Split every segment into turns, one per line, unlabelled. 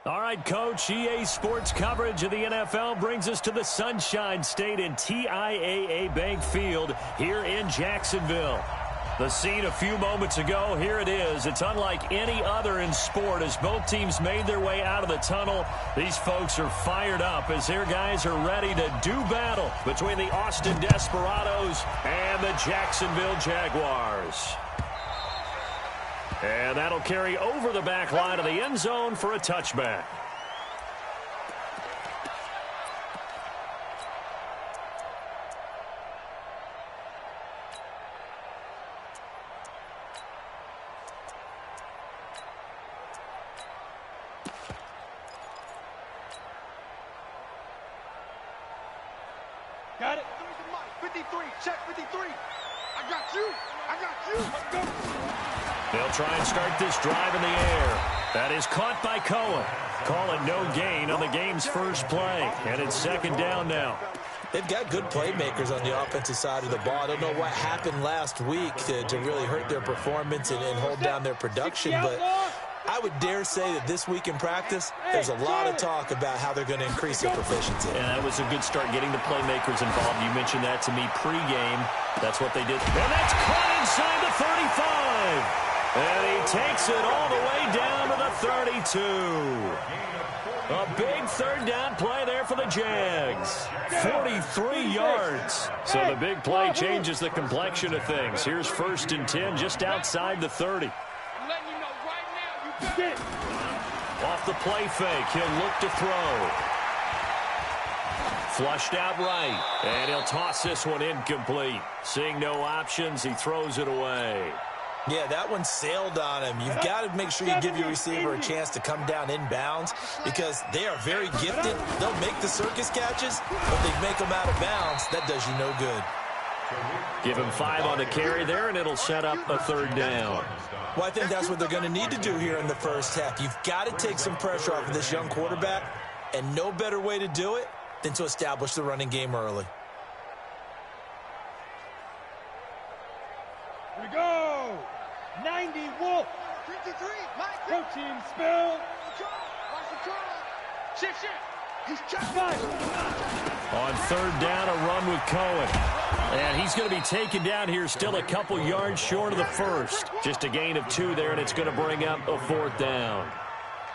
All right, Coach, EA Sports coverage of the NFL brings us to the Sunshine State in TIAA Bank Field here in Jacksonville. The scene a few moments ago, here it is. It's unlike any other in sport as both teams made their way out of the tunnel. These folks are fired up as their guys are ready to do battle between the Austin Desperados and the Jacksonville Jaguars. And that'll carry over the back line of the end zone for a touchback.
Got it. 53, check 53. I got you. Let's go.
They'll try and start this drive in the air. That is caught by Cohen. Call it no gain on the game's first play. And it's second down now.
They've got good playmakers on the offensive side of the ball. I don't know what happened last week to really hurt their performance and hold down their production, but I would dare say that this week in practice, there's a lot of talk about how they're going to increase their proficiency.
And that was a good start getting the playmakers involved. You mentioned that to me pregame. That's what they did. And that's caught inside the 35. And he takes it all the way down to the 32. A big third down play there for the Jags. 43 yards. So the big play changes the complexion of things. Here's 1st and 10 just outside the 30. Off the play fake, he'll look to throw. Flushed out right, and he'll toss this one incomplete. Seeing no options, he throws it away.
Yeah, that one sailed on him. You've got to make sure you give your receiver a chance to come down inbounds because they are very gifted. They'll make the circus catches, but they make them out of bounds. That does you no good.
Give him 5 on the carry there, and it'll set up a third down.
Well, I think that's what they're going to need to do here in the first half. You've got to take some pressure off of this young quarterback, and no better way to do it than to establish the running game early.
Here we go. 90 Wolf. 53. Protein spill. Shift. He's checked.
On third down, a run with Cohen. And he's going to be taken down here still a couple yards short of the first. Just a gain of 2 there, and it's going to bring up a 4th down.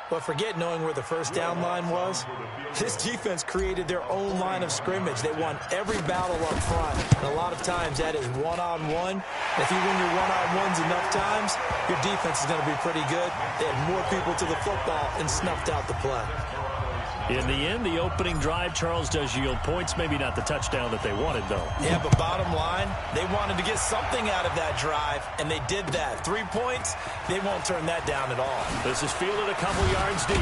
But forget knowing where the first down line was. This defense created their own line of scrimmage. They won every battle up front. And a lot of times that is one-on-one. If you win your one-on-ones enough times, your defense is going to be pretty good. They had more people to the football and snuffed out the play.
In the end, the opening drive, Charles, does yield points. Maybe not the touchdown that they wanted, though.
Yeah, but bottom line, they wanted to get something out of that drive, and they did that. 3 points, they won't turn that down at all.
This is fielded a couple yards deep.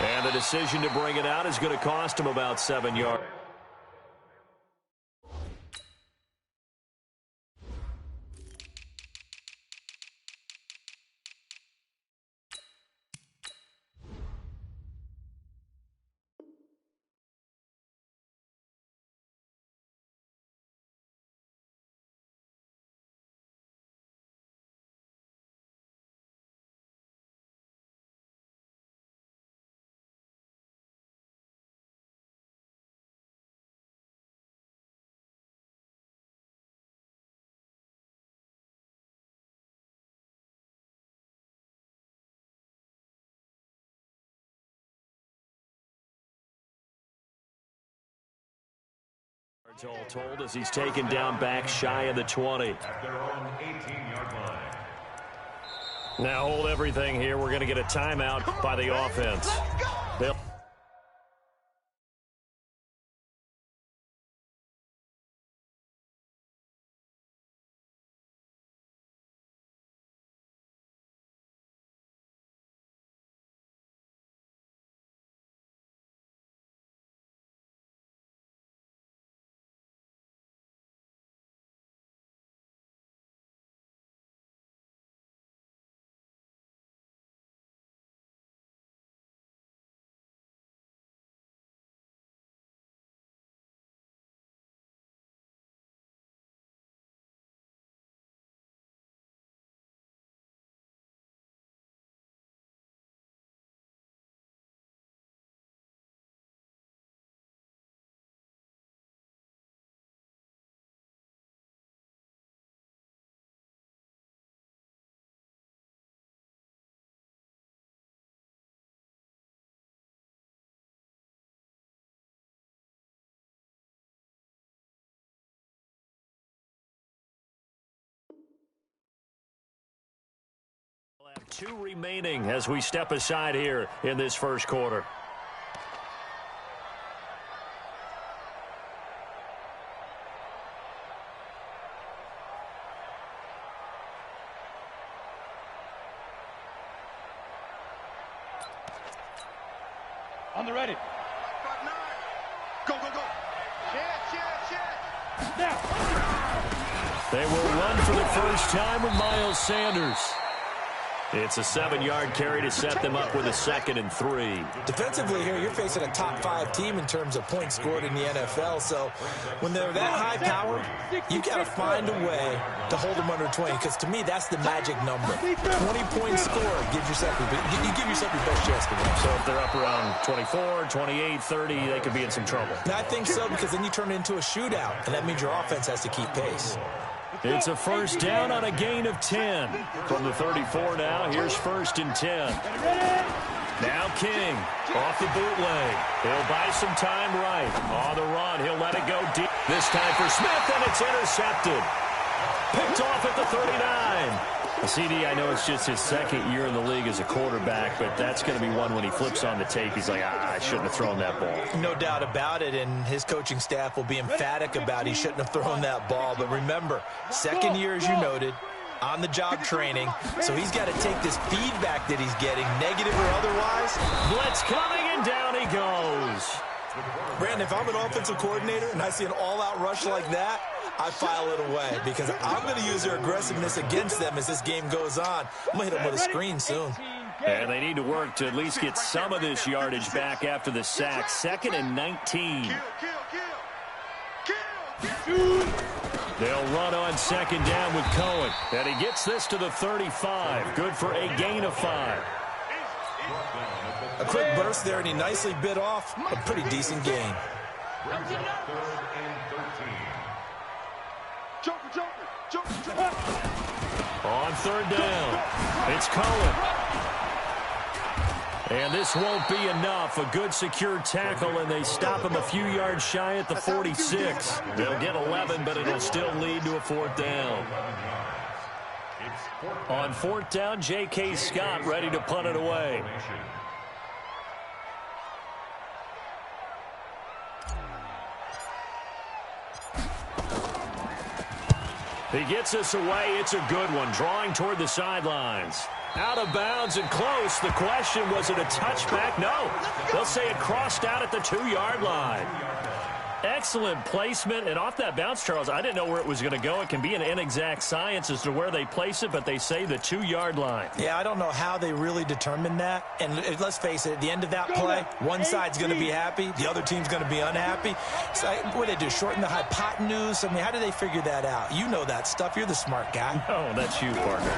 And the decision to bring it out is going to cost him about 7 yards. All told as he's taken down back shy of the 20. Now hold everything here. We're going to get a timeout by the offense. They'll 2 remaining as we step aside here in this first quarter.
On the ready.
Go, go, go.
Now.
They will run for the first time with Miles Sanders. It's a 7-yard carry to set them up with a 2nd and 3.
Defensively here, you're facing a top-5 team in terms of points scored in the NFL. So when they're that high-powered, you got to find a way to hold them under 20. Because to me, that's the magic number. 20-point score gives yourself you give yourself your best chance to win.
So if they're up around 24, 28, 30, they could be in some trouble.
And I think so, because then you turn it into a shootout, and that means your offense has to keep pace.
It's a first down on a gain of 10. From the 34 now, here's 1st and 10. Now King off the bootleg. He'll buy some time right. On the run, he'll let it go deep. This time for Smith, and it's intercepted. Picked off at the 39. CD, I know it's just his 2nd year in the league as a quarterback, but that's going to be one when he flips on the tape. He's like, I shouldn't have thrown that ball.
No doubt about it, and his coaching staff will be emphatic about he shouldn't have thrown that ball. But remember, 2nd year, as you noted, on-the-job training, so he's got to take this feedback that he's getting, negative or otherwise.
Blitz coming, and down he goes.
Brandon, if I'm an offensive coordinator and I see an all-out rush like that, I file it away because I'm going to use their aggressiveness against them as this game goes on. I'm going to hit them with a screen soon.
And they need to work to at least get some of this yardage back after the sack. 2nd and 19. They'll run on 2nd down with Cohen. And he gets this to the 35. Good for a gain of 5.
A quick burst there, and he nicely bit off a pretty decent gain.
On 3rd down, it's Cohen. And this won't be enough. A good secure tackle, and they stop him a few yards shy at the 46. They'll get 11, but it'll still lead to a 4th down. On 4th down, J.K. Scott ready to punt it away. He gets us away. It's a good one. Drawing toward the sidelines. Out of bounds and close. The question, was it a touchback? No. They'll say it crossed out at the 2-yard line. Excellent placement. And off that bounce, Charles, I didn't know where it was going to go. It can be an inexact science as to where they place it, but they say the 2-yard line.
Yeah, I don't know how they really determined that. And let's face it, at the end of that play, one side's going to be happy, the other team's going to be unhappy. So what do they do, shorten the hypotenuse? I mean, how do they figure that out? You know that stuff. You're the smart guy.
Oh, that's you, partner.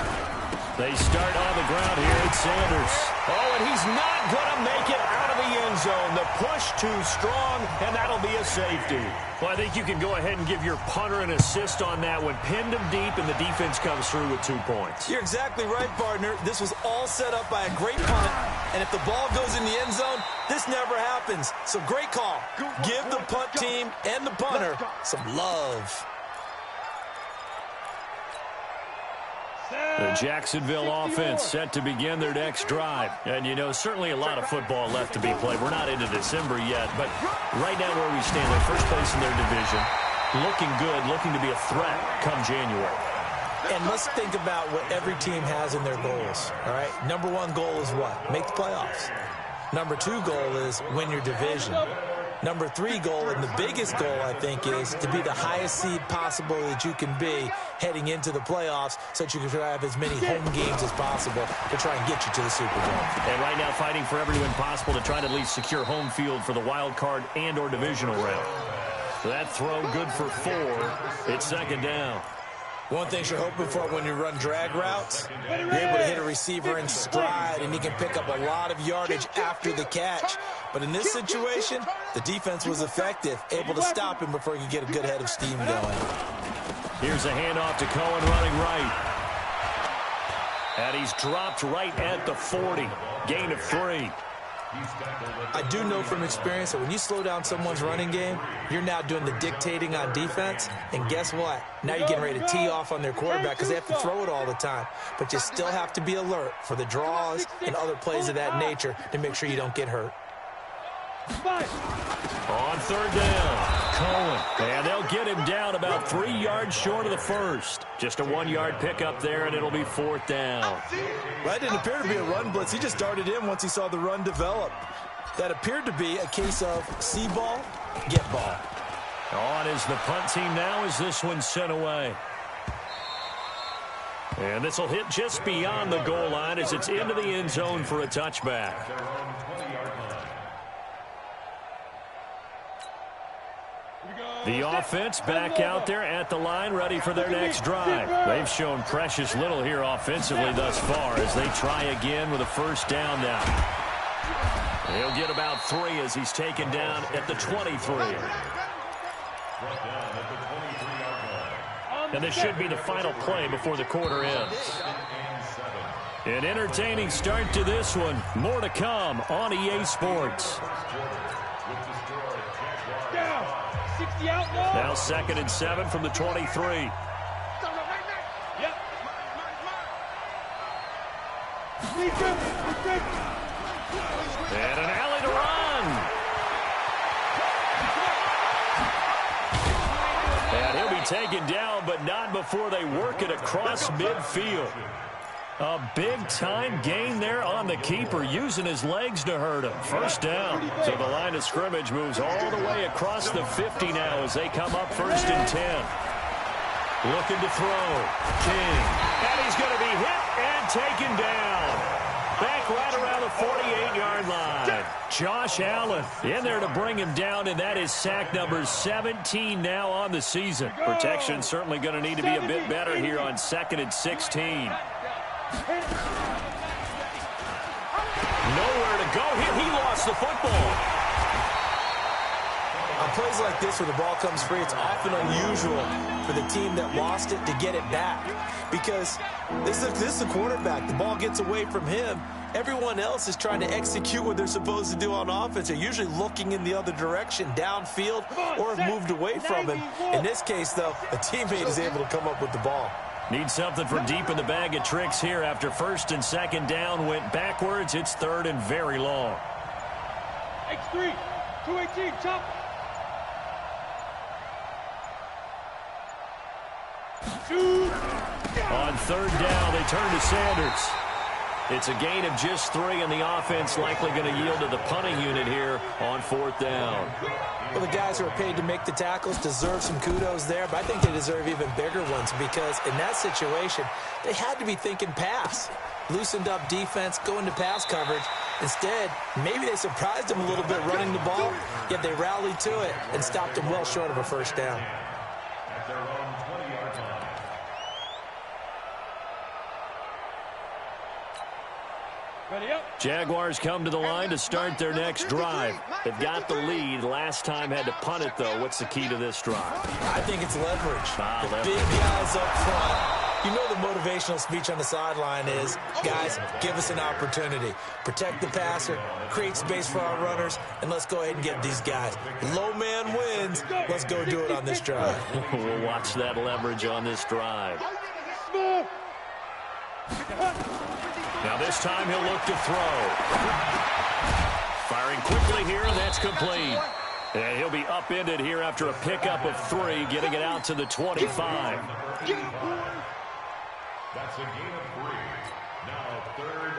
They start on the ground here. It's Sanders. Oh, and he's not going to make it out of the end zone. The push too strong, and that'll be a safety. Well, I think you can go ahead and give your punter an assist on that one. Pinned him deep, and the defense comes through with 2 points.
You're exactly right, partner. This was all set up by a great punt, and if the ball goes in the end zone, this never happens. So great call. Give the punt team and the punter some love.
The Jacksonville offense set to begin their next drive. And, you know, certainly a lot of football left to be played. We're not into December yet, but right now where we stand, they're first place in their division. Looking good, looking to be a threat come January.
And let's think about what every team has in their goals, all right? Number 1 goal is what? Make the playoffs. Number 2 goal is win your division. Number 3 goal, and the biggest goal, I think, is to be the highest seed possible that you can be heading into the playoffs so that you can have as many home games as possible to try and get you to the Super Bowl.
And right now fighting for every win possible to try to at least secure home field for the wild card and or divisional round. That throw good for 4. It's 2nd down.
One thing you're hoping for when you run drag routes, you're able to hit a receiver in stride, and he can pick up a lot of yardage after the catch. But in this situation, the defense was effective, able to stop him before he could get a good head of steam going.
Here's a handoff to Cohen running right. And he's dropped right at the 40. Gain of 3.
I do know from experience that when you slow down someone's running game, you're now doing the dictating on defense. And guess what? Now you're getting ready to tee off on their quarterback because they have to throw it all the time. But you still have to be alert for the draws and other plays of that nature to make sure you don't get hurt.
On third down, Cohen. And they'll get him down about 3 yards short of the first. Just a 1-yard pickup there, and it'll be fourth down.
That didn't appear to be a run blitz. He just darted in once he saw the run develop. That appeared to be a case of see ball, get ball.
On is the punt team now as this one's sent away. And this will hit just beyond the goal line as it's into the end zone for a touchback. The offense back out there at the line, ready for their next drive. They've shown precious little here offensively thus far as they try again with a first down now. He'll get about 3 as he's taken down at the 23. And this should be the final play before the quarter ends. An entertaining start to this one. More to come on EA Sports. Now 2nd and 7 from the 23. And an alley to run. And he'll be taken down, but not before they work it across midfield. A big-time gain there on the keeper, using his legs to hurt him. First down. So the line of scrimmage moves all the way across the 50 now as they come up 1st and 10. Looking to throw. King. And he's going to be hit and taken down. Back right around the 48-yard line. Josh Allen in there to bring him down, and that is sack number 17 now on the season. Protection certainly going to need to be a bit better here on 2nd and 16. Nowhere to go here. He lost the football.
On plays like this where the ball comes free, it's often unusual for the team that lost it to get it back. Because this is the quarterback. The ball gets away from him. Everyone else is trying to execute what they're supposed to do on offense. They're usually looking in the other direction, downfield, or have moved away from him. In this case, though, a teammate is able to come up with the ball.
Need something from deep in the bag of tricks here after 1st and 2nd down went backwards. It's 3rd and very long.
X3, 218, chop. Shoot.
On 3rd down, they turn to Sanders. It's a gain of just 3, and the offense likely going to yield to the punting unit here on 4th down.
Well, the guys who are paid to make the tackles deserve some kudos there, but I think they deserve even bigger ones because in that situation, they had to be thinking pass. Loosened up defense, going to pass coverage. Instead, maybe they surprised them a little bit running the ball, yet they rallied to it and stopped them well short of a first down.
Jaguars come to the line to start their next drive. They've got the lead. Last time had to punt it, though. What's the key to this drive?
I think it's leverage. The big guys up front. You know the motivational speech on the sideline is, guys, give us an opportunity. Protect the passer, create space for our runners, and let's go ahead and get these guys. Low man wins. Let's go do it on this drive.
We'll watch that leverage on this drive. Now this time he'll look to throw. Firing quickly here, and that's complete. And he'll be upended here after a pickup of 3, getting it out to the 25.
That's a gain of 3. Now 3rd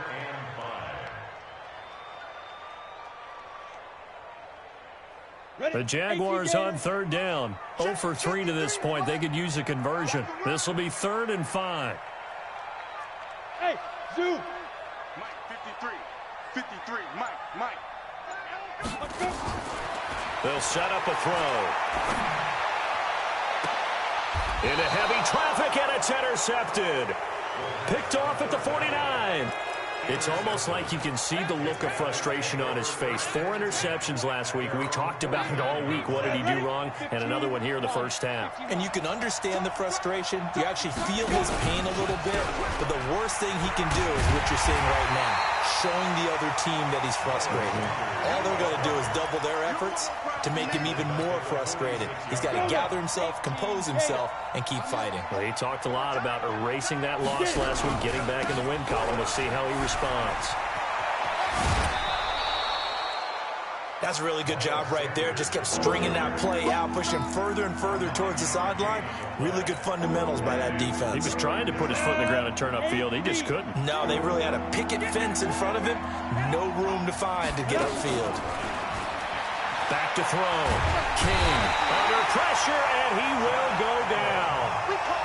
and 5.
The Jaguars on 3rd down. 0 for 3 to this point. They could use a conversion. This will be 3rd and 5.
Hey, Zoo.
Mike, 53, Mike.
They'll set up a throw. Into heavy traffic, and it's intercepted. Picked off at the 49. It's almost like you can see the look of frustration on his face. 4 interceptions last week. We talked about it all week. What did he do wrong? And another one here in the first half.
And you can understand the frustration. You actually feel his pain a little bit. But the worst thing he can do is what you're seeing right now. showing the other team that he's frustrated. All they're going to do is double their efforts to make him even more frustrated. He's got to gather himself, compose himself, and keep fighting.
Well, he talked a lot about erasing that loss last week, getting back in the win column. We'll see how he responds.
That's a really good job right there. Just kept stringing that play out, pushing further and further towards the sideline. Really good fundamentals by that defense.
He was trying to put his foot in the ground and turn upfield. He just couldn't.
No, they really had a picket fence in front of him. No room to find to get upfield.
Back to throw. King under pressure, and he will go down.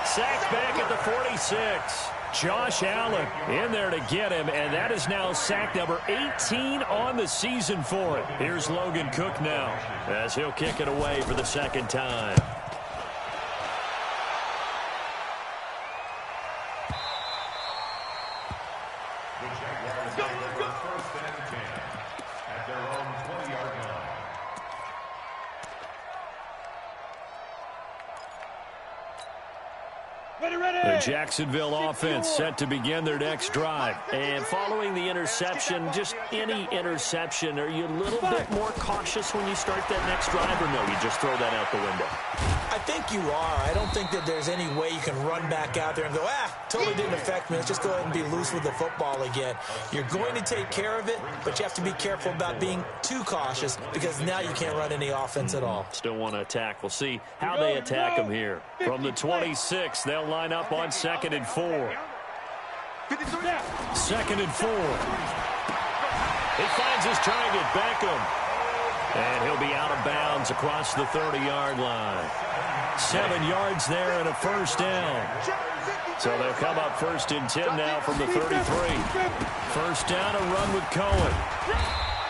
Sacked back at the 46. Josh Allen in there to get him, and that is now sack number 18 on the season for it. Here's Logan Cook now as he'll kick it away for the second time.
The Jaguars deliver first and 10 at their own 20-yard line.
The Jacksonville offense set to begin their next drive. And following the interception, just any interception, are you a little bit more cautious when you start that next drive, or no, you just throw that out the window?
I think you are. I don't think that there's any way you can run back out there and go, totally didn't affect me. Let's just go ahead and be loose with the football again. You're going to take care of it, but you have to be careful about being too cautious because now you can't run any offense at all.
Still want to attack. We'll see how they attack them here. From the 26, they'll line up on 2nd and 4. 2nd and 4. He finds his target, Beckham. And he'll be out of bounds across the 30-yard line. 7 yards there and a first down. So they'll come up 1st and 10 now from the 33. First down, a run with Cohen.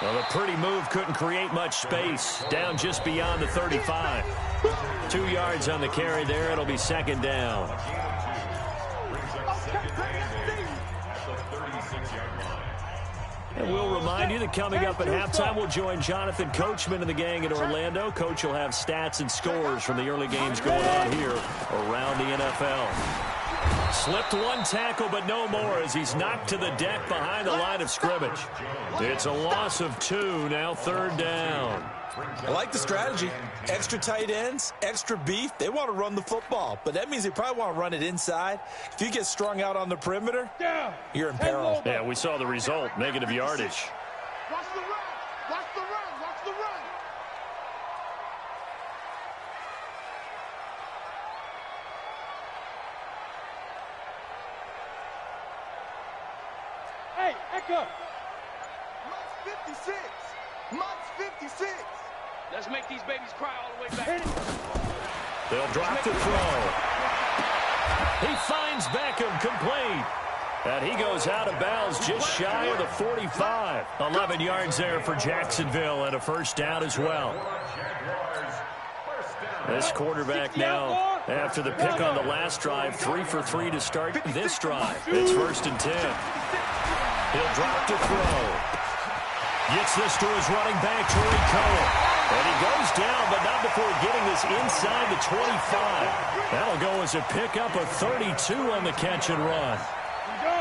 Well, the pretty move couldn't create much space. Down just beyond the 35. 2 yards on the carry there. It'll be 2nd down. And we'll remind you that coming up at halftime, we'll join Jonathan Coachman and the gang in Orlando. Coach will have stats and scores from the early games going on here around the NFL. Slipped one tackle, but no more as he's knocked to the deck behind the line of scrimmage. It's a loss of 2, now 3rd down.
I like the strategy. Extra tight ends, extra beef. They want to run the football, but that means they probably want to run it inside. If you get strung out on the perimeter, you're in peril.
Yeah, we saw the result, negative yardage.
Watch the run. Watch the run. Watch the run.
Hey, Echo.
Mike's 56. Mike's 56.
Let's make these babies cry all the way back.
They'll drop the throw. He finds Beckham complete. And he goes out of bounds just shy of the 45. 11 yards there for Jacksonville and a first down as well. This quarterback now, after the pick on the last drive, 3 for 3 to start this drive. It's 1st and 10. He'll drop to throw. Gets this to his running back, Torrey Cohen. And he goes down, but not before getting this inside the 25. That'll go as a pickup of 32 on the catch and run.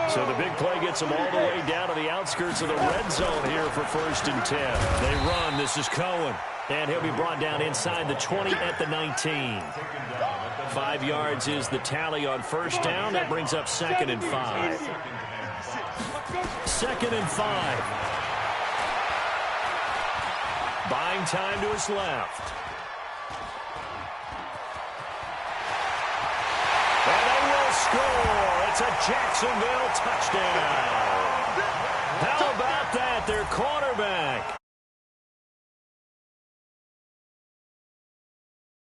So the big play gets them all the way down to the outskirts of the red zone here for 1st and 10. They run. This is Cohen. And he'll be brought down inside the 20 at the 19. 5 yards is the tally on first down. That brings up 2nd and 5. 2nd and 5. Buying time to his left. And they will score. It's a Jacksonville touchdown. How about that? Their quarterback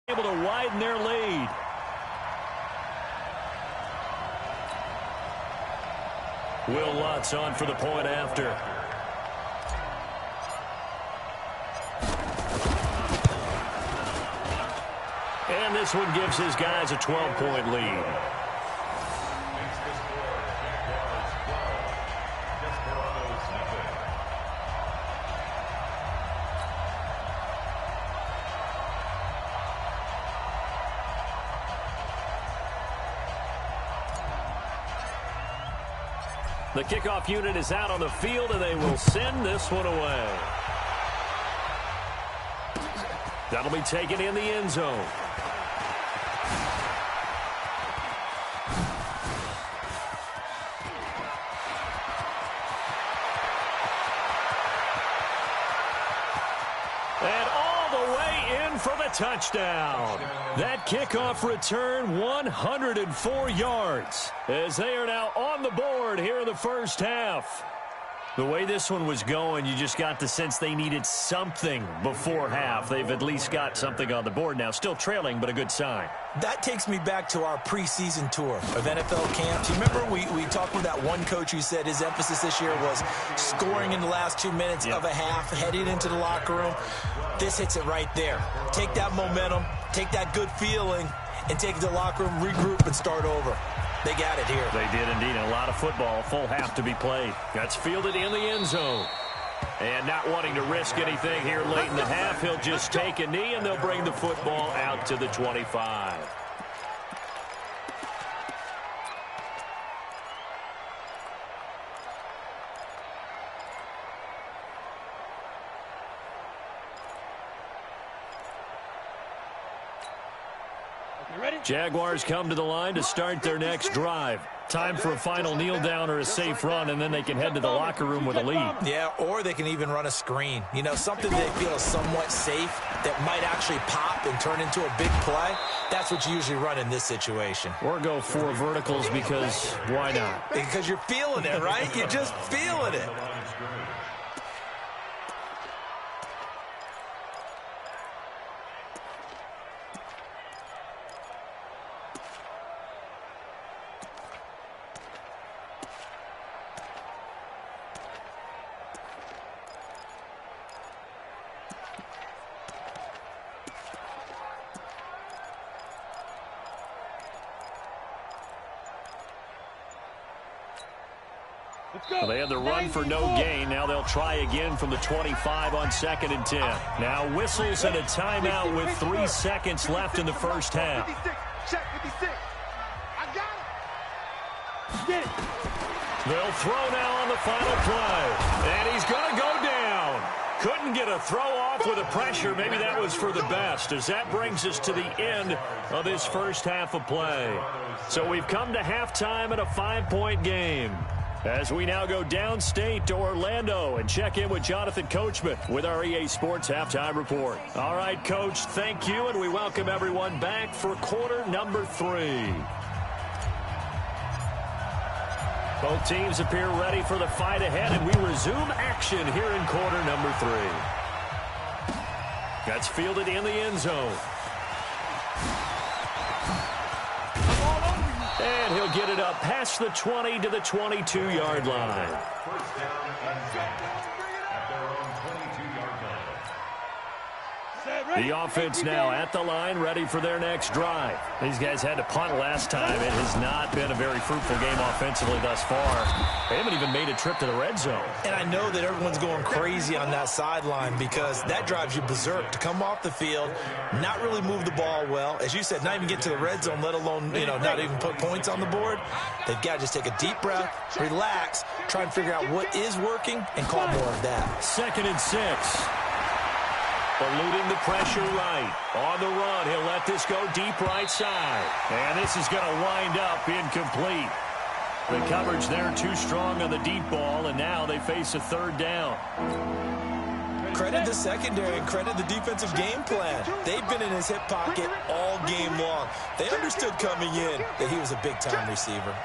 able to widen their lead. Will Lutz on for the point after. And this one gives his guys a 12-point lead. The kickoff unit is out on the field, and they will send this one away. That'll be taken in the end zone. And all the way in for the touchdown. That kickoff return, 104 yards, as they are now on the board here in the first half. The way this one was going, you just got the sense they needed something before half. They've at least got something on the board now. Still trailing, but a good sign.
That takes me back to our preseason tour of NFL camps. You remember we talked with that one coach who said his emphasis this year was scoring in the last 2 minutes of a half, heading into the locker room. This hits it right there. Take that momentum, take that good feeling, and take it to the locker room, regroup, and start over. They got it here.
They did indeed. A lot of football, full half to be played. That's fielded in the end zone. And not wanting to risk anything here late in the half, he'll just take a knee, and they'll bring the football out to the 25. Jaguars come to the line to start their next drive. Time for a final kneel down or a safe run, and then they can head to the locker room with a lead.
Yeah, or they can even run a screen. You know, something they feel is somewhat safe that might actually pop and turn into a big play. That's what you usually run in this situation.
Or go 4 verticals because why not?
Because you're feeling it, right? You're just feeling it.
Well, they had the run for no gain. Now they'll try again from the 25 on 2nd and 10. Now whistles and a timeout with 3 seconds left in the first half. They'll throw now on the final play. And he's going to go down. Couldn't get a throw off with the pressure. Maybe that was for the best, as that brings us to the end of this first half of play. So we've come to halftime at a 5-point game, as we now go downstate to Orlando and check in with Jonathan Coachman with our EA Sports Halftime Report. All right, Coach, thank you, and we welcome everyone back for quarter number 3. Both teams appear ready for the fight ahead, and we resume action here in quarter number 3. That's fielded in the end zone. And he'll get it up past the 20 to the 22-yard line.
First down and 10 at their own 22-yard line.
The offense now at the line, ready for their next drive. These guys had to punt last time. It has not been a very fruitful game offensively thus far. They haven't even made a trip to the red zone.
And I know that everyone's going crazy on that sideline because that drives you berserk to come off the field, not really move the ball well. As you said, not even get to the red zone, let alone, not even put points on the board. They've got to just take a deep breath, relax, try and figure out what is working, and call more of that.
2nd and 6. Eluding the pressure right. On the run, he'll let this go deep right side. And this is going to wind up incomplete. The coverage there too strong on the deep ball, and now they face a 3rd down.
Credit the secondary and credit the defensive game plan. They've been in his hip pocket all game long. They understood coming in that he was a big-time receiver.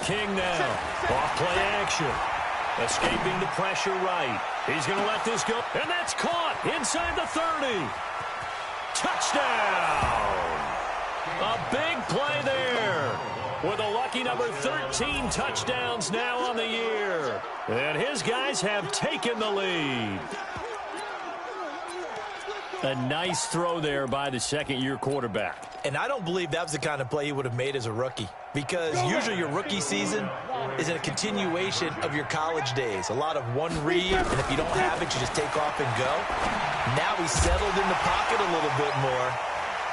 King now. Off play action. Escaping the pressure right. He's going to let this go. And that's caught inside the 30. Touchdown. A big play there. With a lucky number 13 touchdowns now on the year. And his guys have taken the lead. A nice throw there by the second-year quarterback.
And I don't believe that was the kind of play he would have made as a rookie, because usually your rookie season is a continuation of your college days. A lot of one read, and if you don't have it, you just take off and go. Now he's settled in the pocket a little bit more,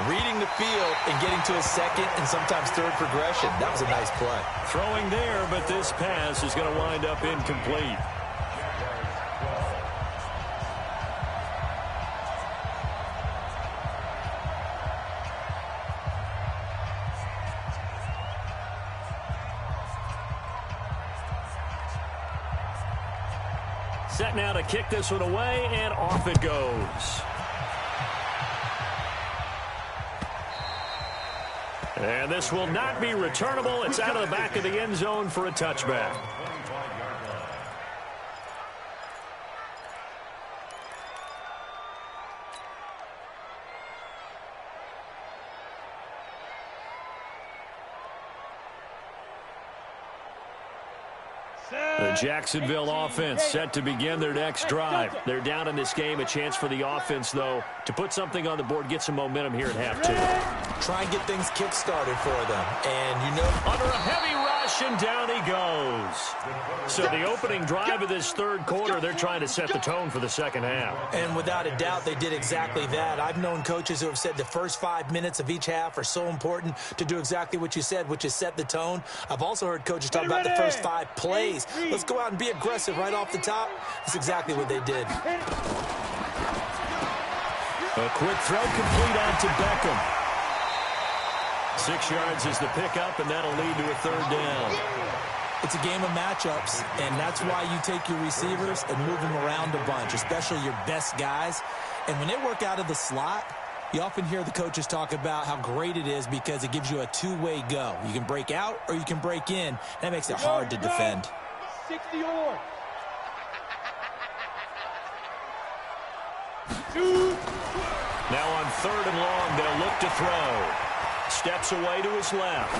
Reading the field and getting to a second and sometimes third progression. That was a nice play.
Throwing there, but this pass is going to wind up incomplete. Set now to kick this one away, and off it goes. And this will not be returnable. It's out of the back of the end zone for a touchback. The Jacksonville offense set to begin their next drive. They're down in this game. A chance for the offense, though, to put something on the board, get some momentum here at half two.
Try and get things kick-started for them. And, you know,
under a heavy rush, and down he goes. So the opening drive of this third quarter, they're trying to set the tone for the second half.
And without a doubt, they did exactly that. I've known coaches who have said the first 5 minutes of each half are so important to do exactly what you said, which is set the tone. I've also heard coaches talk about the first 5 plays. Let's go out and be aggressive right off the top. That's exactly what they did.
A quick throw complete out to Beckham. 6 yards is the pickup, and that'll lead to a third down.
It's a game of matchups, and that's why you take your receivers and move them around a bunch, especially your best guys. And when they work out of the slot, you often hear the coaches talk about how great it is because it gives you a two-way go. You can break out or you can break in. That makes it hard to defend.
60 yards. 2.
Now on third and long, they'll look to throw. Steps away to his left.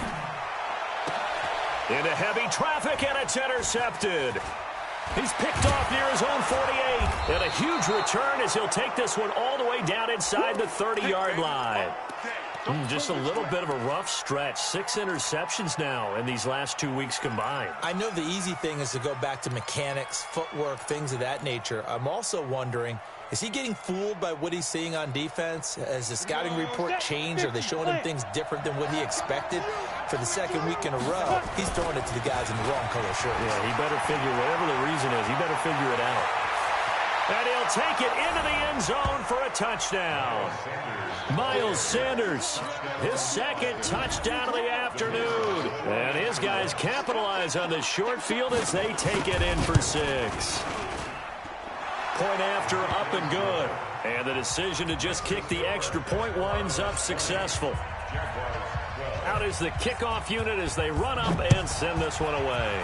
Into heavy traffic, and it's intercepted. He's picked off near his own 48. And a huge return as he'll take this one all the way down inside the 30-yard line. Just a little bit of a rough stretch. 6 interceptions now in these last 2 weeks combined.
I know the easy thing is to go back to mechanics, footwork, things of that nature. I'm also wondering, is he getting fooled by what he's seeing on defense? Has the scouting report changed? Are they showing him things different than what he expected? For the second week in a row, he's throwing it to the guys in the wrong color shirts.
Yeah, he better figure, whatever the reason is, he better figure it out. And he'll take it into the end zone for a touchdown. Miles Sanders, his second touchdown of the afternoon. And his guys capitalize on the short field as they take it in for 6. Point after, up and good. And the decision to just kick the extra point winds up successful. Out is the kickoff unit as they run up and send this one away.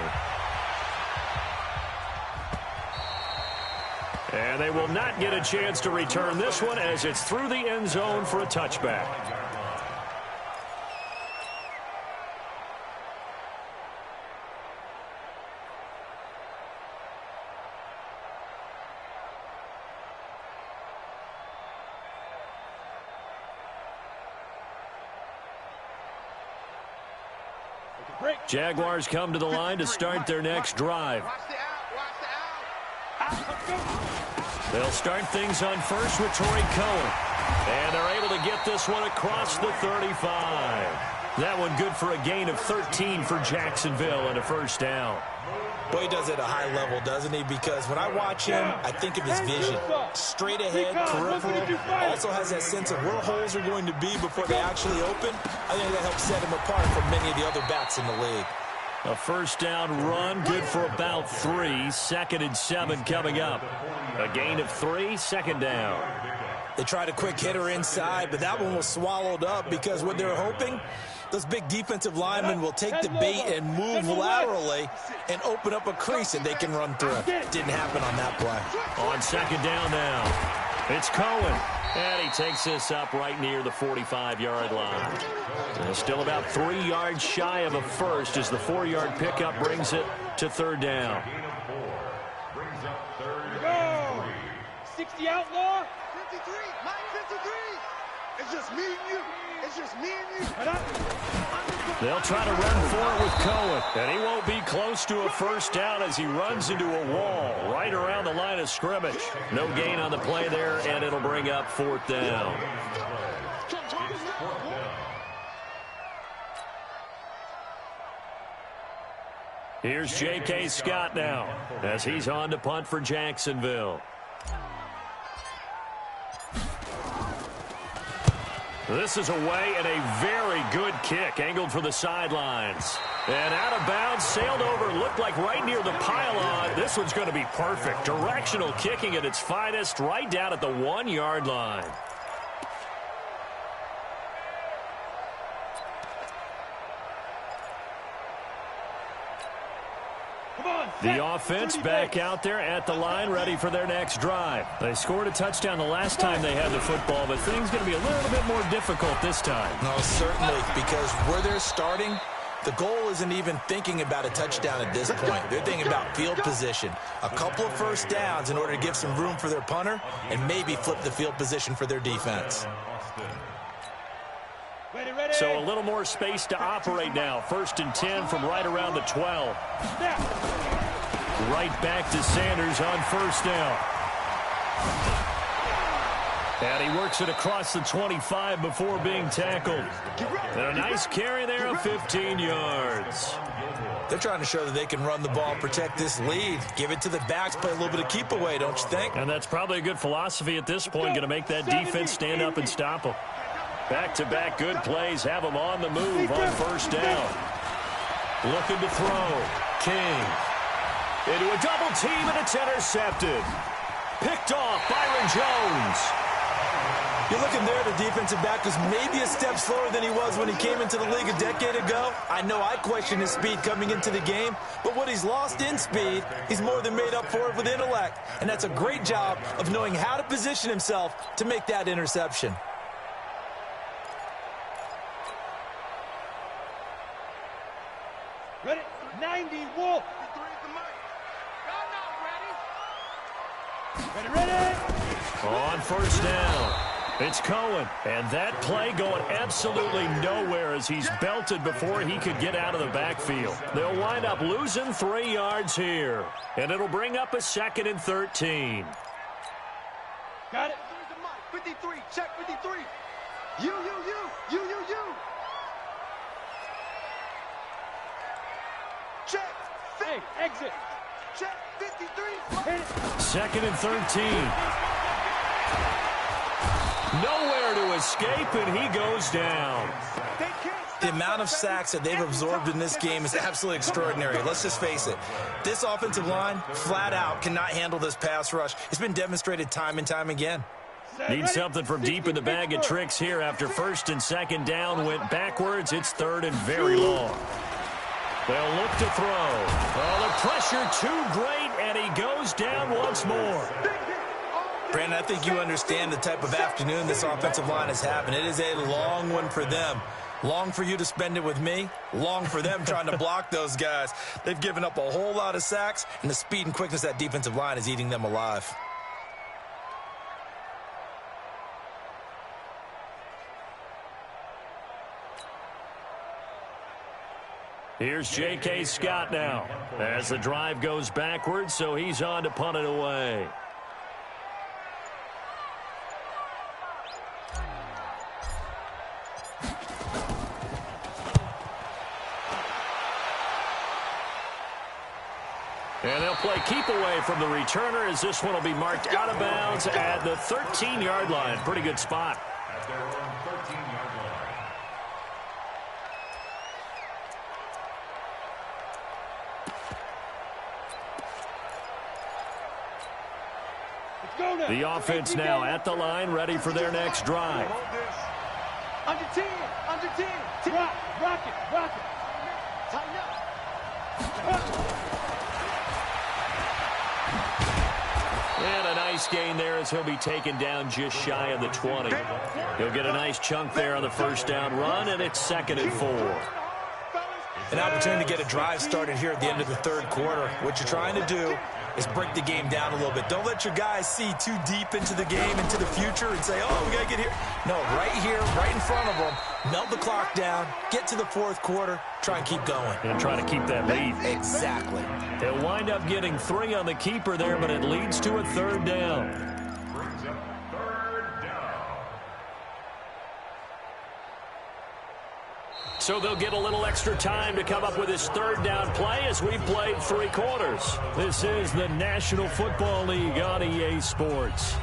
And they will not get a chance to return this one as it's through the end zone for a touchback. Jaguars come to the line to start their next drive. They'll start things on first with Torrey Cohen. And they're able to get this one across the 35. That one good for a gain of 13 for Jacksonville and a first down.
Boy, he does it at a high level, doesn't he? Because when I watch him, I think of his vision. Straight ahead, peripheral. Also has that sense of where holes are going to be before they actually open. I think that helps set him apart from many of the other backs in the league.
A first down run, good for about 3. 2nd and 7 coming up. A gain of 3, second down.
They tried a quick hitter inside, but that one was swallowed up because what they're hoping, those big defensive linemen will take the bait and move laterally and open up a crease that they can run through. Didn't happen on that play.
On second down now, it's Cohen. And he takes this up right near the 45-yard line. And still about 3 yards shy of a first as the 4-yard pickup brings it to third down.
Go! 60 outlaw.
53, Mike 53. It's just me and you. It's just me and you.
They'll try to run for it with Cohen. And he won't be close to a first down as he runs into a wall right around the line of scrimmage. No gain on the play there, and it'll bring up 4th down.
4th down.
Here's J.K. Scott now as he's on to punt for Jacksonville. This is away and a very good kick angled for the sidelines. And out of bounds, sailed over, looked like right near the pylon. This one's going to be perfect. Directional kicking at its finest right down at the 1-yard line. The offense back out there at the line, ready for their next drive. They scored a touchdown the last time they had the football, but things going to be a little bit more difficult this time.
No, certainly, because where they're starting, the goal isn't even thinking about a touchdown at this point. They're thinking about field position. A couple of first downs in order to give some room for their punter and maybe flip the field position for their defense.
So a little more space to operate now. 1st and 10 from right around the 12. Right back to Sanders on 1st down. And he works it across the 25 before being tackled. And a nice carry there of 15 yards.
They're trying to show that they can run the ball, protect this lead. Give it to the backs, play a little bit of keep away, don't you think?
And that's probably a good philosophy at this point. Going to make that defense stand up and stop them. Back-to-back good plays have them on the move on 1st down. Looking to throw. King. Into a double team, and it's intercepted. Picked off Byron Jones.
You're looking there, the defensive back was maybe a step slower than he was when he came into the league a decade ago. I know I questioned his speed coming into the game, but what he's lost in speed, he's more than made up for it with intellect. And that's a great job of knowing how to position himself to make that interception.
Ready? 90 Wolf. Ready.
On 1st down. It's Cohen, and that play going absolutely nowhere as he's belted before he could get out of the backfield. They'll wind up losing 3 yards here, and it'll bring up a 2nd and 13.
Got it.
53, check 53. You. Check.
Hey, exit.
Check 53.
2nd and 13. Nowhere to escape, and he goes down.
The amount of sacks that they've absorbed in this game is absolutely extraordinary. Let's just face it. This offensive line, flat out, cannot handle this pass rush. It's been demonstrated time and time again.
Need something from deep in the bag of tricks here after 1st and 2nd down went backwards. It's 3rd and very long. They'll look to throw. Oh, the pressure too great, and he goes down once more.
Brandon, I think you understand the type of afternoon this offensive line is having. It is a long one for them. Long for you to spend it with me. Long for them trying to block those guys. They've given up a whole lot of sacks, and the speed and quickness of that defensive line is eating them alive.
Here's J.K. Scott now as the drive goes backwards, so he's on to punt it away. And they'll play keep away from the returner as this one will be marked out of bounds at the 13-yard line. Pretty good spot.
At their own 13-yard line.
The offense now at the line, ready for their next drive.
Under 10.
Rock it.
Tighten up.
And a nice gain there as he'll be taken down just shy of the 20. He'll get a nice chunk there on the 1st down run, and it's 2nd and 4.
An opportunity to get a drive started here at the end of the 3rd quarter. What you're trying to do is break the game down a little bit. Don't let your guys see too deep into the game, into the future, and say, oh, we got to get here. No, right here, right in front of them, melt the clock down, get to the 4th quarter, try and keep going.
And try to keep that lead.
Exactly.
They'll wind up getting 3 on the keeper there, but it leads to a 3rd down.
Brings up 3rd down.
So they'll get a little extra time to come up with his third down play as we played 3 quarters. This is the National Football League on EA Sports.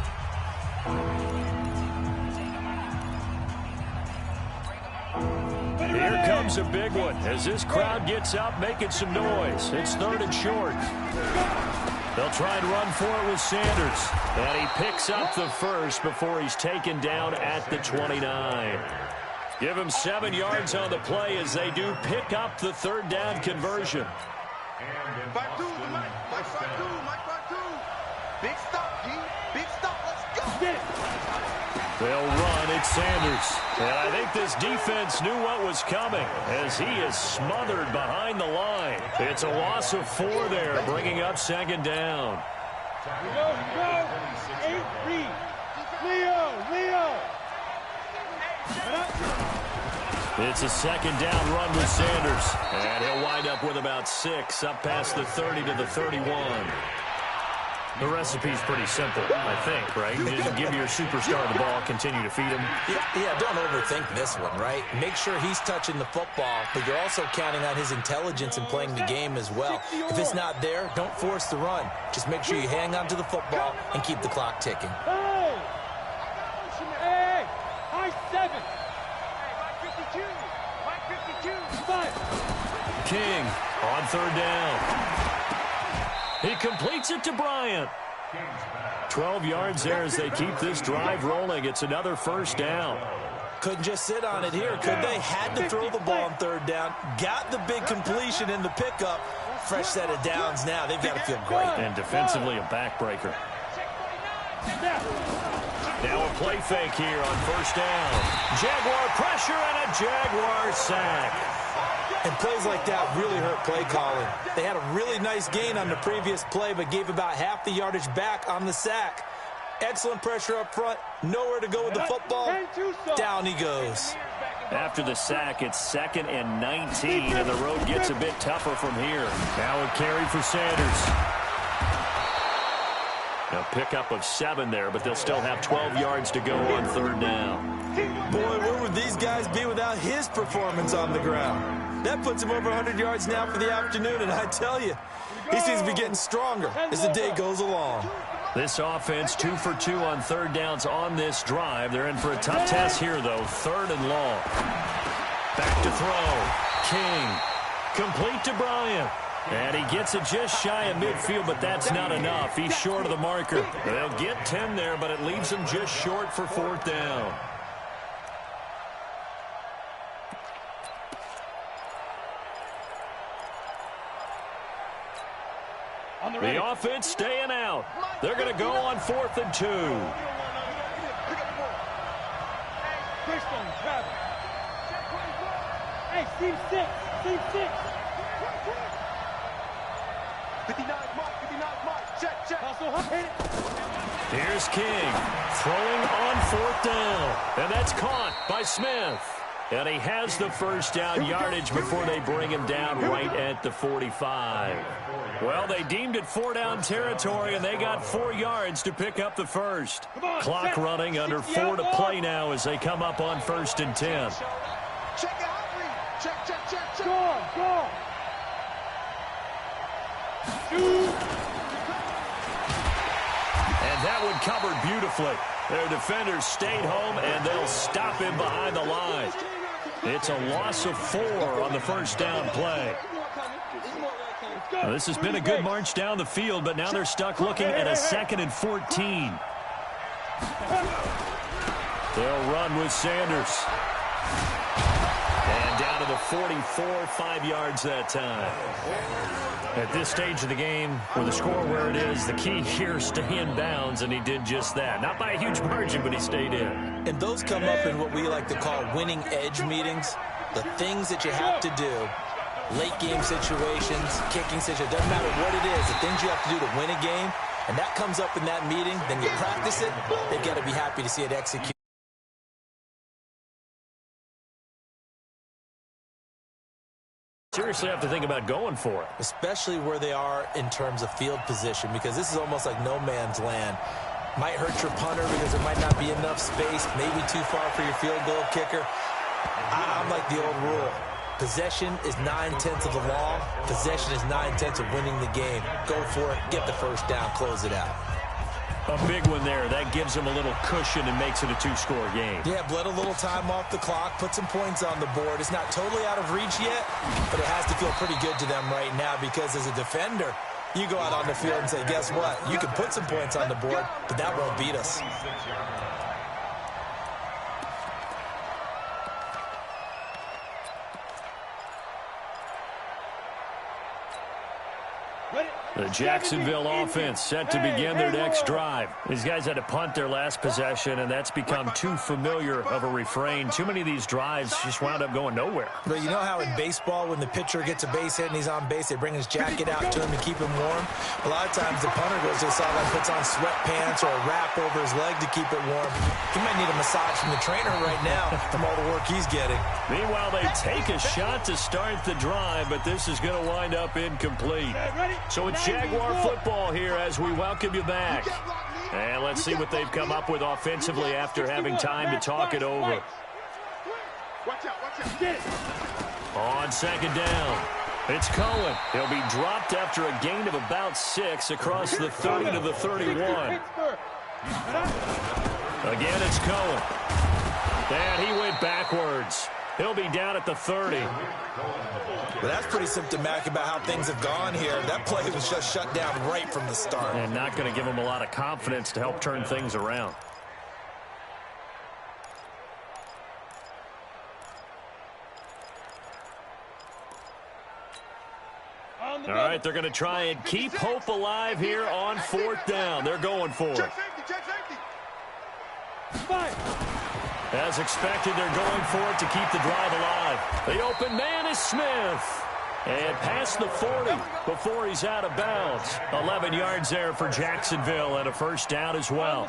Here comes a big one as this crowd gets up making some noise. It's 3rd and short. They'll try and run for it with Sanders. And he picks up the first before he's taken down at the 29. Give him 7 yards on the play as they do pick up the 3rd down conversion.
Back two, Mike. Back two. Big stop, G. Big stop. Let's go. Get it.
They'll run. It's Sanders. And I think this defense knew what was coming as he is smothered behind the line. It's a loss of 4 there, bringing up 2nd down.
Go. 8-3. Leo.
It's a 2nd down run with Sanders. And he'll wind up with about 6 up past the 30 to the 31. The recipe's pretty simple, I think, right? You just give your superstar the ball, continue to feed him.
Yeah, don't overthink this one, right? Make sure he's touching the football, but you're also counting on his intelligence in playing the game as well. If it's not there, don't force the run. Just make sure you hang on to the football and keep the clock ticking.
Hey, high 7.
King on 3rd down. He completes it to Bryant. 12 yards there as they keep this drive rolling. It's another 1st down.
Couldn't just sit on it here, could they? Had to throw the ball on 3rd down. Got the big completion in the pickup. Fresh set of downs now. They've got to feel great.
And defensively, a backbreaker. Now a play fake here on 1st down. Jaguar pressure and a Jaguar sack.
And plays like that really hurt play calling. They had a really nice gain on the previous play, but gave about half the yardage back on the sack. Excellent pressure up front. Nowhere to go with the football. Down he goes.
After the sack, it's 2nd and 19, and the road gets a bit tougher from here. Now a carry for Sanders. A pickup of 7 there, but they'll still have 12 yards to go on 3rd down.
Boy, where would these guys be without his performance on the ground? That puts him over 100 yards now for the afternoon, and I tell you, he seems to be getting stronger as the day goes along.
This offense 2 for 2 on 3rd downs on this drive. They're in for a tough test here, though. 3rd and long. Back to throw. King. Complete to Bryant. And he gets it just shy of midfield, but that's not enough. He's short of the marker. They'll get 10 there, but it leaves him just short for 4th down. The offense staying out. They're going to go on 4th and 2.
Hey, Steve 6.
59 mark. Check.
Here's King throwing on 4th down. And that's caught by Smith. And he has the 1st down yardage before they bring him down right at the 45. Well, they deemed it 4-down territory, and they got 4 yards to pick up the first. Clock running under 4 to play now as they come up on 1st and 10.
Check out. Check.
Go.
And that one covered beautifully. Their defenders stayed home, and they'll stop him behind the line. It's a loss of 4 on the 1st down play. Well, this has been a good march down the field, but now they're stuck looking at a 2nd and 14. They'll run with Sanders. And down to the 44, 5 yards that time. At this stage of the game, with the score where it is, the key here is stay in bounds, and he did just that. Not by a huge margin, but he stayed in.
And those come up in what we like to call winning edge meetings. The things that you have to do, late game situations, kicking situations, doesn't matter what it is, the things you have to do to win a game, and that comes up in that meeting, then you practice it, they've got to be happy to see it executed.
Seriously have to think about going for it.
Especially where they are in terms of field position, because this is almost like no man's land. Might hurt your punter because there might not be enough space, maybe too far for your field goal kicker. I'm like the old rule. Possession is 9/10 of the law. Possession is 9/10 of winning the game. Go for it. Get the first down. Close it out.
A big one there. That gives them a little cushion and makes it a 2-score game.
Yeah, bled a little time off the clock, put some points on the board. It's not totally out of reach yet, but it has to feel pretty good to them right now because as a defender, you go out on the field and say, guess what? You can put some points on the board, but that won't beat us.
The Jacksonville offense set to begin their next drive. These guys had to punt their last possession, and that's become too familiar of a refrain. Too many of these drives just wound up going nowhere.
But you know how in baseball, when the pitcher gets a base hit and he's on base, they bring his jacket out to him to keep him warm? A lot of times the punter goes to the sideline, puts on sweatpants or a wrap over his leg to keep it warm. He might need a massage from the trainer right now from all the work he's getting.
Meanwhile, they take a shot to start the drive, but this is going to wind up incomplete. So it's Jaguar football here as we welcome you back. And let's see what they've come up with offensively after having time to talk it over. On second down, it's Cohen. He'll be dropped after a gain of about 6 across the 30 to the 31. Again, it's Cohen. And he went backwards. He'll be down at the 30.
But that's pretty symptomatic about how things have gone here. That play was just shut down right from the start.
And not going to give him a lot of confidence to help turn things around. All right, they're going to try and keep hope alive here on 4th down. They're going for it. As expected, they're going for it to keep the drive alive. The open man is Smith. And past the 40 before he's out of bounds. 11 yards there for Jacksonville and a first down as well.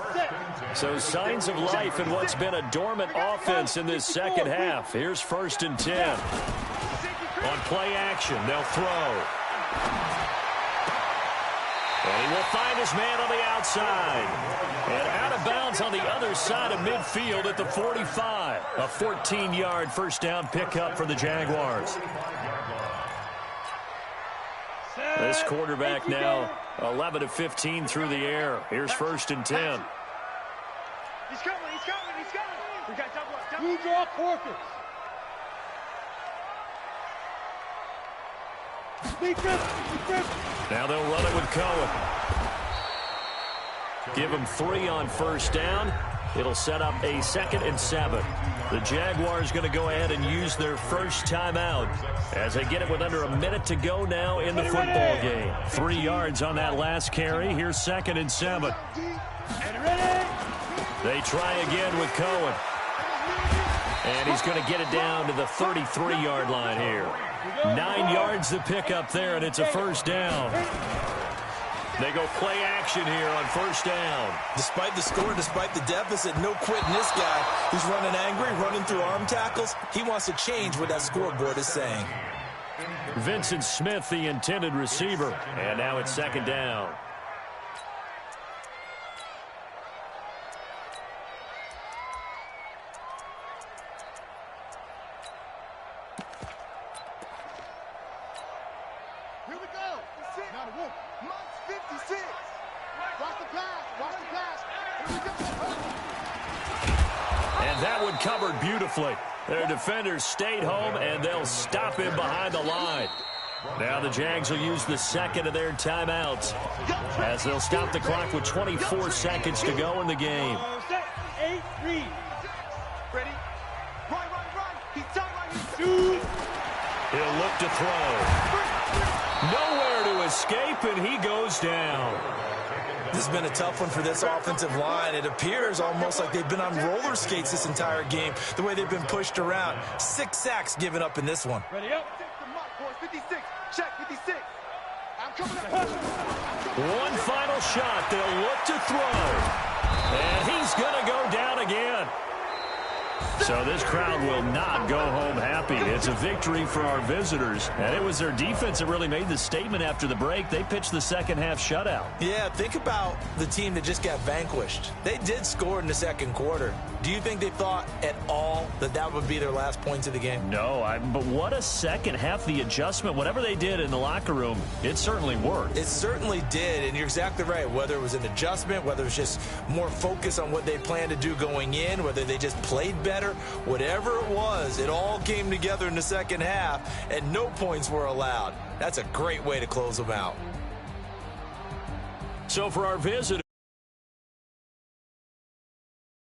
So signs of life in what's been a dormant offense in this second half. Here's 1st and 10. On play action, they'll throw. And he will find his man on the outside. And out of bounds on the other side of midfield at the 45. A 14-yard first down pickup for the Jaguars. This quarterback now 11 of 15 through the air. Here's 1st and 10.
He's coming. We got double. You draw quarters.
Now they'll run it with Cohen. Give him 3 on first down. It'll set up a 2nd and 7. The Jaguars going to go ahead and use their first timeout as they get it with under a minute to go now in the football game. 3 yards on that last carry. Here's 2nd and 7. They try again with Cohen. And he's going to get it down to the 33-yard line here. 9 yards to pick up there, and it's a first down. They go play action here on first down.
Despite the score, despite the deficit, no quitting this guy. He's running angry, running through arm tackles. He wants to change what that scoreboard is saying.
Vincent Smith, the intended receiver. And now it's 2nd down.
Here we go. Now the wolf. Month 56. Watch the pass. Here we go.
And that one covered beautifully. Their defenders stayed home, and they'll stop him behind the line. Now the Jags will use the 2nd of their timeouts as they'll stop the clock with 24 seconds to go in the game.
8 read.
Ready? Right. He's tight right here.
He'll look to throw. Nowhere to escape, and he goes down.
This has been a tough one for this offensive line. It appears almost like they've been on roller skates this entire game, the way they've been pushed around. 6 sacks given up in this one.
Ready up.
56. Check 56. I'm coming up.
One final shot. They'll look to throw. And he's going to go down again. So this crowd will not go home happy. It's a victory for our visitors. And it was their defense that really made the statement after the break. They pitched the second half shutout.
Yeah, think about the team that just got vanquished. They did score in the second quarter. Do you think they thought at all that that would be their last points of the game?
No, but what a second half. The adjustment, whatever they did in the locker room, it certainly worked.
It certainly did, and you're exactly right. Whether it was an adjustment, whether it was just more focus on what they planned to do going in, whether they just played better, whatever it was, it all came together in the second half, and no points were allowed. That's a great way to close them out.
So for our visitors,